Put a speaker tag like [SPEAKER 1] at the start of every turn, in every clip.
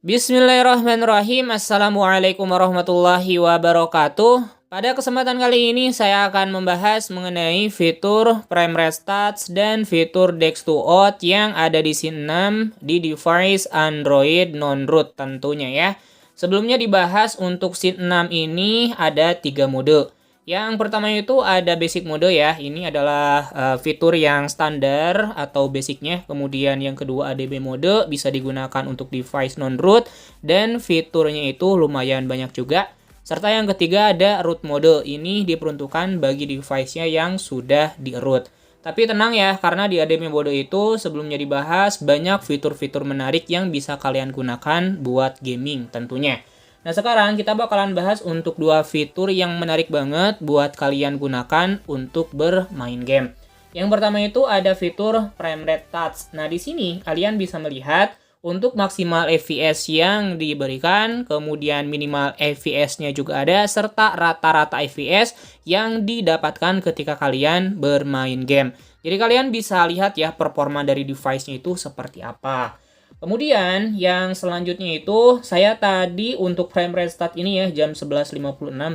[SPEAKER 1] Bismillahirrahmanirrahim. Assalamualaikum warahmatullahi wabarakatuh. Pada kesempatan kali ini saya akan membahas mengenai fitur frame rate stats dan fitur Dex to Out yang ada di Scene 6 di device Android non-root tentunya ya. Sebelumnya dibahas untuk Scene 6 ini ada 3 mode. Yang pertama itu ada basic mode ya. Ini adalah fitur yang standar atau basicnya. Kemudian yang kedua ADB mode bisa digunakan untuk device non-root dan fiturnya itu lumayan banyak juga. Serta yang ketiga ada root mode. Ini diperuntukkan bagi device-nya yang sudah di-root. Tapi tenang ya, karena di ADB mode itu sebelumnya dibahas banyak fitur-fitur menarik yang bisa kalian gunakan buat gaming tentunya. Nah, sekarang kita bakalan bahas untuk dua fitur yang menarik banget buat kalian gunakan untuk bermain game. Yang pertama itu ada fitur frame rate touch. Nah, di sini kalian bisa melihat untuk maksimal FPS yang diberikan, kemudian minimal FPS-nya juga ada, serta rata-rata FPS yang didapatkan ketika kalian bermain game. Jadi kalian bisa lihat ya performa dari device-nya itu seperti apa. Kemudian yang selanjutnya itu saya tadi untuk frame rate start ini ya jam 11.56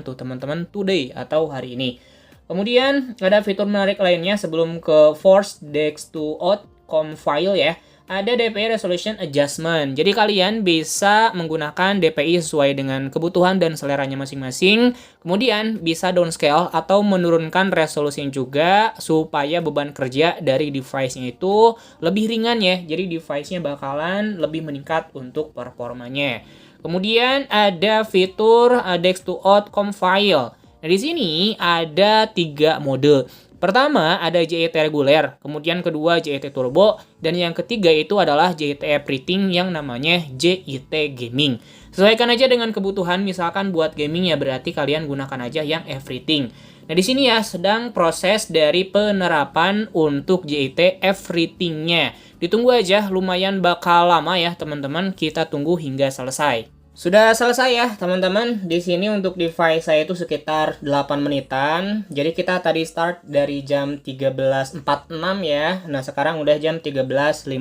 [SPEAKER 1] tuh teman-teman, today atau hari ini. Kemudian ada fitur menarik lainnya sebelum ke Force Dex to Out File ya. Ada DPI Resolution Adjustment. Jadi kalian bisa menggunakan DPI sesuai dengan kebutuhan dan seleranya masing-masing. Kemudian bisa downscale atau menurunkan resolusinya juga supaya beban kerja dari device-nya itu lebih ringan ya. Jadi device-nya bakalan lebih meningkat untuk performanya. Kemudian ada fitur Dex to Out File. Nah, di sini ada 3 mode. Pertama ada JET reguler, kemudian kedua JET turbo, dan yang ketiga itu adalah JET everything yang namanya JET gaming. Sesuaikan aja dengan kebutuhan, misalkan buat gaming ya berarti kalian gunakan aja yang everything. Nah di sini ya sedang proses dari penerapan untuk JET everything-nya. Ditunggu aja, lumayan bakal lama ya teman-teman, kita tunggu hingga selesai. Sudah selesai ya teman-teman. Di sini untuk device saya itu sekitar 8 menitan. Jadi kita tadi start dari jam 13.46 ya. Nah, sekarang udah jam 13.54.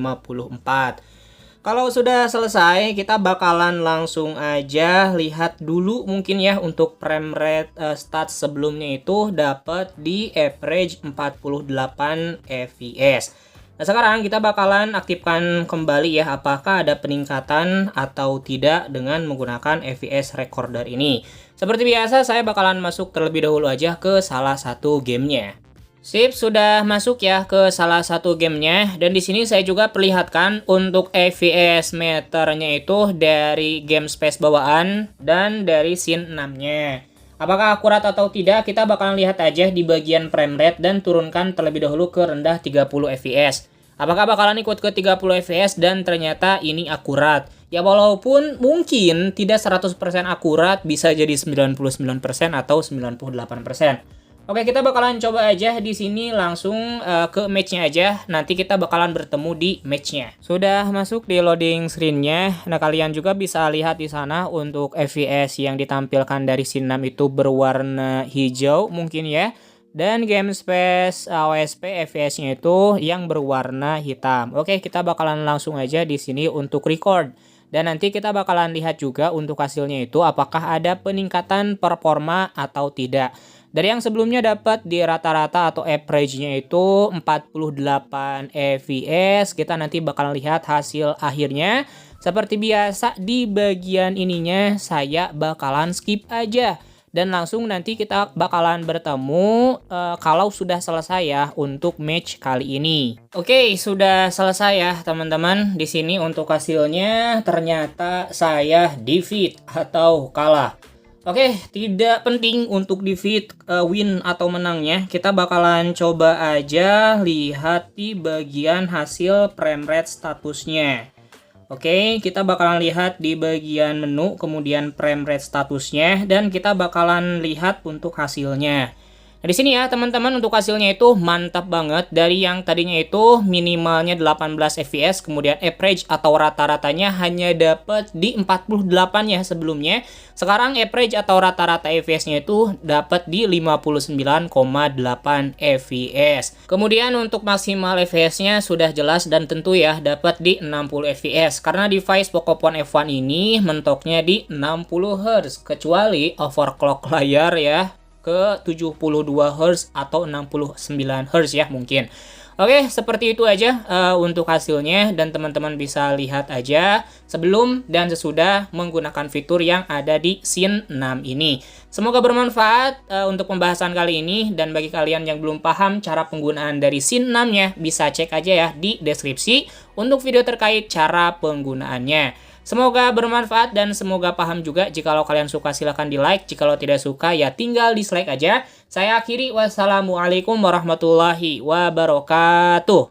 [SPEAKER 1] Kalau sudah selesai, kita bakalan langsung aja lihat dulu mungkin ya untuk frame rate stats sebelumnya itu dapat di average 48 fps. Nah, sekarang kita bakalan aktifkan kembali ya apakah ada peningkatan atau tidak dengan menggunakan FPS recorder ini. Seperti biasa saya bakalan masuk terlebih dahulu aja ke salah satu gamenya. Sip, sudah masuk ya ke salah satu gamenya, dan di sini saya juga perlihatkan untuk FPS meternya itu dari game space bawaan dan dari scene 6-nya. Apakah akurat atau tidak, kita bakalan lihat aja di bagian frame rate dan turunkan terlebih dahulu ke rendah 30 fps. Apakah bakalan ikut ke 30 fps dan ternyata ini akurat? Ya walaupun mungkin tidak 100% akurat, bisa jadi 99% atau 98%. Oke, kita bakalan coba aja di sini langsung ke match-nya aja. Nanti kita bakalan bertemu di match-nya. Sudah masuk di loading screen-nya. Nah, kalian juga bisa lihat di sana untuk FPS yang ditampilkan dari scene 6 itu berwarna hijau mungkin ya. Dan game space OSP FPS-nya itu yang berwarna hitam. Oke, kita bakalan langsung aja di sini untuk record. Dan nanti kita bakalan lihat juga untuk hasilnya itu apakah ada peningkatan performa atau tidak. Dari yang sebelumnya dapat di rata-rata atau average-nya itu 48 fps, kita nanti bakalan lihat hasil akhirnya. Seperti biasa di bagian ininya saya bakalan skip aja. Dan langsung nanti kita bakalan bertemu kalau sudah selesai ya untuk match kali ini. Oke, sudah selesai ya teman-teman. Di sini untuk hasilnya ternyata saya defeat atau kalah. Oke, tidak penting untuk defeat, win atau menangnya. Kita bakalan coba aja lihat di bagian hasil frame rate statusnya. Oke, kita bakalan lihat di bagian menu, kemudian frame rate statusnya, dan kita bakalan lihat untuk hasilnya. Nah, di sini ya teman-teman untuk hasilnya itu mantap banget, dari yang tadinya itu minimalnya 18 fps, kemudian average atau rata-ratanya hanya dapat di 48 ya sebelumnya. Sekarang average atau rata-rata fps-nya itu dapat di 59,8 fps. Kemudian untuk maksimal fps-nya sudah jelas dan tentu ya dapat di 60 fps, karena device Pocophone F1 ini mentoknya di 60 Hz, kecuali overclock layar ya ke 72 Hz atau 69 Hz ya mungkin. Oke, seperti itu aja untuk hasilnya, dan teman-teman bisa lihat aja sebelum dan sesudah menggunakan fitur yang ada di Scene 6 ini. Semoga bermanfaat untuk pembahasan kali ini, dan bagi kalian yang belum paham cara penggunaan dari Scene 6-nya, bisa cek aja ya di deskripsi untuk video terkait cara penggunaannya. Semoga bermanfaat dan semoga paham juga. Jikalau kalian suka silahkan di like, jikalau tidak suka ya tinggal dislike aja. Saya akhiri, wassalamualaikum warahmatullahi wabarakatuh.